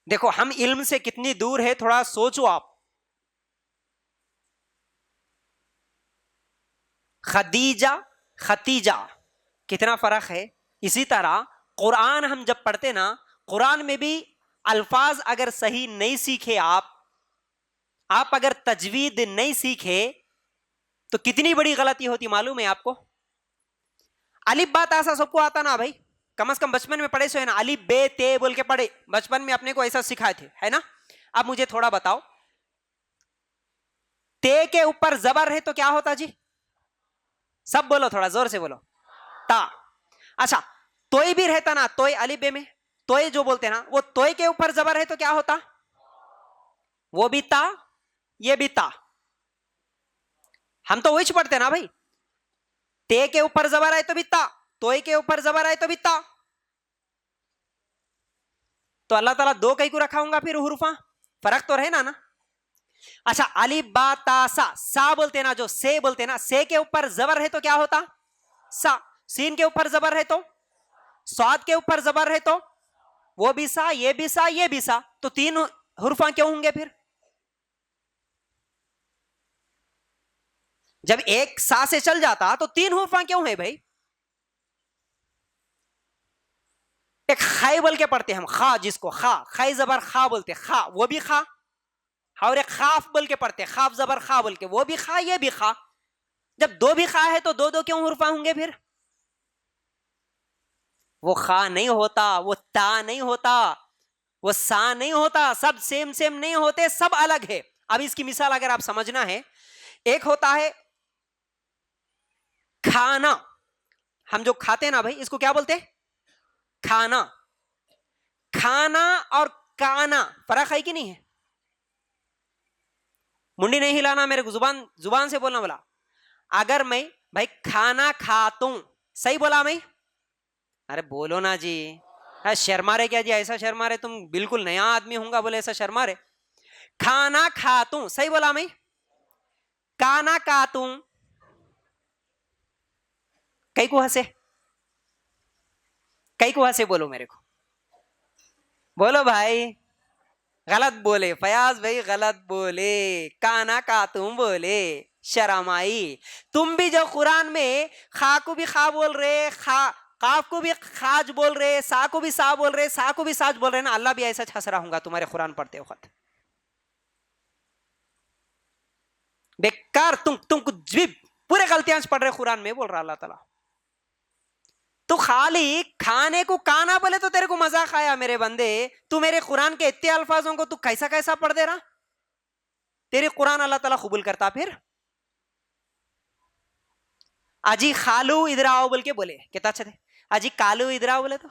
देखो हम इल्म से कितनी दूर है, थोड़ा सोचो आप। खदीजा, खतीजा, कितना फर्क है। इसी तरह कुरान हम जब पढ़ते ना, कुरान में भी अल्फाज अगर सही नहीं सीखे आप अगर तजवीद नहीं सीखे तो कितनी बड़ी गलती होती मालूम है आपको। अलिफ बात ऐसा सबको आता ना भाई, कम से कम बचपन में पढ़े सो है ना, अलिफ बे ते बोल के पढ़े, बचपन में अपने को ऐसा सिखाए थे, है ना। अब मुझे थोड़ा बताओ, ते के ऊपर जबर है तो क्या होता जी? सब बोलो, थोड़ा जोर से बोलो। ता। अच्छा, तोय भी रहता ना, तोय अलिफ बे में, तोय जो बोलते हैं ना, वो तोय के ऊपर जबर है तो क्या होता? वो भी ता, ये भी ता। हम तो वही पढ़ते ना भाई, ते के ऊपर जबर आए तो भी ता, तोय के ऊपर जबर आए तो भी ता। तो अल्लाह ताला दो कहीं को रखा होगा फिर हुरूफा, फर्क तो रहे ना। अच्छा, अली बा ता सा बोलते ना, जो से बोलते ना, से के ऊपर जबर है तो क्या होता? सा। सीन के ऊपर जबर है तो, स्वाद के ऊपर जबर है तो, वो भी सा, ये भी सा, ये भी सा, तो तीन हुरूफा क्यों होंगे फिर? जब एक सा से चल जाता तो तीन हुरूफा क्यों है भाई? एक खाई बोल के पढ़ते हम, खा, जिसको खा, खाई जबर खा बोलते, खा, वो भी खा। और एक खाफ बोल के पढ़ते, खाफ जबर खा बोल के, वो भी खा, ये भी खा। जब दो भी खा है तो दो दो क्यों हुर्फा होंगे फिर? वो खा नहीं होता, वो ता नहीं होता, वो सा नहीं होता, सब सेम सेम नहीं होते, सब अलग है। अब इसकी मिसाल अगर आप समझना है, एक होता है खाना, हम जो खाते हैं ना भाई, इसको क्या बोलते हैं? खाना। खाना और काना फर्क है कि नहीं है? मुंडी नहीं हिलाना मेरे को, जुबान जुबान से बोलना बोला। अगर मैं भाई खाना खातू, सही बोला मैं? अरे बोलो ना जी। शर्मा रहे क्या जी? ऐसा शर्मा रहे, तुम बिल्कुल नया आदमी होगा बोले ऐसा शर्मा रहे। खाना खातू, सही बोला मैं? काना खातू, कई को हंसे, कई को हंसे, बोलो मेरे को, बोलो भाई। गलत बोले फयाज भाई, गलत बोले, काना खातूम बोले, शर्म आई। तुम भी जो कुरान में खा को भी खा बोल रहे, खा काफ को भी खाज बोल रहे, सा को भी सा बोल रहे, सा को भी साज बोल रहे ना, अल्लाह भी ऐसा हंस रहा होगा तुम्हारे कुरान पढ़ते वक्त। बेकार, तुम कुछ भी पूरे गलतियां पढ़ रहे कुरान में, बोल रहा अल्लाह ताला। तो खाली खाने को काना बोले तो तेरे को मजाक आया मेरे बंदे, तू मेरे कुरान के इतने अल्फाजों को तू कैसा कैसा पढ़ दे रहा? तेरे कुरान अल्लाह ताला कबूल करता फिर? अजी खालू इधर आओ बोल के बोले, कितना अच्छा थे। अजी कालू इधर आओ बोले तो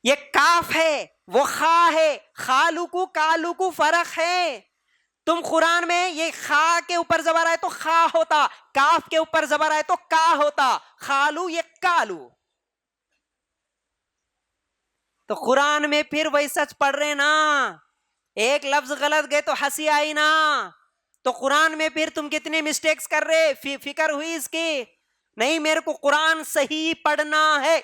ये काफ है, वो खा है, खालू को कालू को फर्क है। तुम कुरान में ये खा के ऊपर जबर आए तो खा होता, काफ के ऊपर जबर आए तो का होता, खालू ये कालू। तो कुरान में फिर वही सच पढ़ रहे ना, एक लफ्ज गलत गए तो हंसी आई ना। तो कुरान में फिर तुम कितने मिस्टेक्स कर रहे, फिक्र हुई इसकी? नहीं, मेरे को कुरान सही पढ़ना है।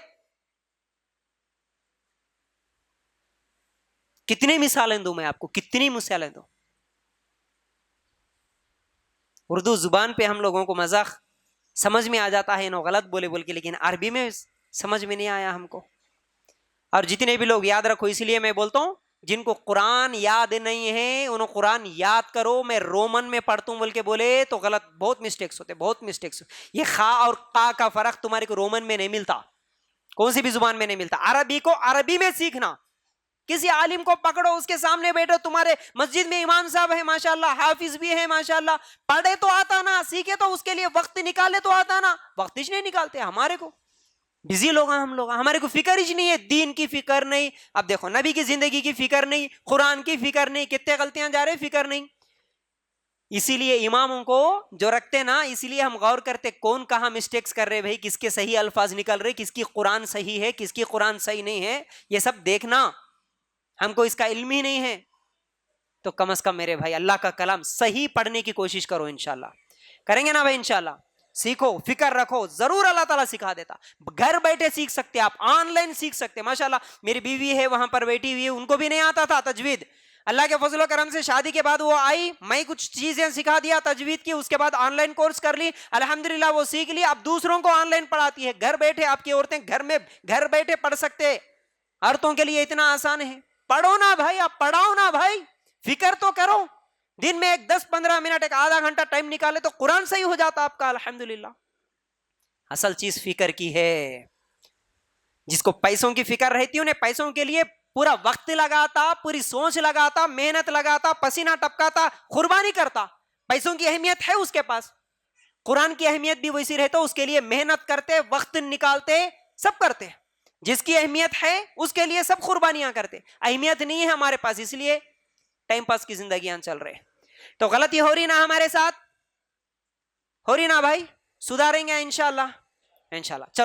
कितनी मिसालें दूं मैं आपको, कितनी मिसालें दूं? उर्दू जुबान पे हम लोगों को मजाक समझ में आ जाता है ना, गलत बोले बोल के, लेकिन अरबी में समझ में नहीं आया हमको। और जितने भी लोग, याद रखो, इसलिए मैं बोलता हूं, जिनको कुरान याद नहीं है उन्होंने कुरान याद करो। मैं रोमन में पढ़ता हूं बोल के बोले तो गलत, बहुत मिस्टेक्स होते, बहुत मिस्टेक्स। ये खा और का फर्क तुम्हारे को रोमन में नहीं मिलता, कौन सी भी जुबान में नहीं मिलता। अरबी को अरबी में सीखना, किसी आलिम को पकड़ो, उसके सामने बैठो, तुम्हारे मस्जिद में इमाम साहब है माशाल्लाह, हाफिज भी है माशाल्लाह, पढ़े तो आता ना, सीखे तो उसके लिए वक्त निकाले तो आता ना, वक्त ही नहीं निकालते। हमारे को बिजी लोग हैं हम लोग, हमारे को फिक्र ही नहीं है, दीन की फिक्र नहीं। अब देखो, नबी की जिंदगी की फिक्र नहीं, कुरान की फिक्र नहीं, कितने गलतियां जा रहे, फिक्र नहीं। इसीलिए इमामों को जो रखते ना, इसीलिए हम गौर करते कौन कहां मिस्टेक्स कर रहे भाई, किसके सही अल्फाज निकल रहे, किसकी कुरान सही है, किसकी कुरान सही नहीं है, ये सब देखना। हमको इसका इल्म ही नहीं है, तो कम से कम मेरे भाई अल्लाह का कलाम सही पढ़ने की कोशिश करो, इंशाल्लाह करेंगे ना भाई, इंशाल्लाह। सीखो, फिक्र रखो, जरूर अल्लाह ताला सिखा देता। घर बैठे सीख सकते, आप ऑनलाइन सीख सकते। माशाल्लाह मेरी बीवी है वहां पर बैठी हुई है, उनको भी नहीं आता था तजवीद। अल्लाह के फजल करम से शादी के बाद वो आई, मैं कुछ चीजें सिखा दिया तजवीद की, उसके बाद ऑनलाइन कोर्स कर ली, अल्हम्दुलिल्लाह वो सीख ली, अब दूसरों को ऑनलाइन पढ़ाती है। घर बैठे आपकी औरतें घर बैठे पढ़ सकते। औरतों के लिए इतना आसान है। पढ़ो ना भाई, आप पढ़ाओ ना भाई, फिक्र तो करो। दिन में एक 10-15 मिनट, एक आधा घंटा टाइम निकाले तो कुरान सही हो जाता आपका, अल्हम्दुलिल्लाह। असल चीज फिक्र की है। जिसको पैसों की फिक्र रहती है, उन्हें पैसों के लिए पूरा वक्त लगाता, पूरी सोच लगाता, मेहनत लगाता, पसीना टपकाता, कुर्बानी करता। पैसों की अहमियत है उसके पास, कुरान की अहमियत भी वैसी रहता, उसके लिए मेहनत करते, वक्त निकालते, सब करते। जिसकी अहमियत है उसके लिए सब कुर्बानियां करते। अहमियत नहीं है हमारे पास, इसलिए टाइम पास की जिंदगी चल रहे। तो गलती हो रही ना हमारे साथ, हो रही ना भाई, सुधारेंगे इंशाल्लाह, इंशाल्लाह। चलो।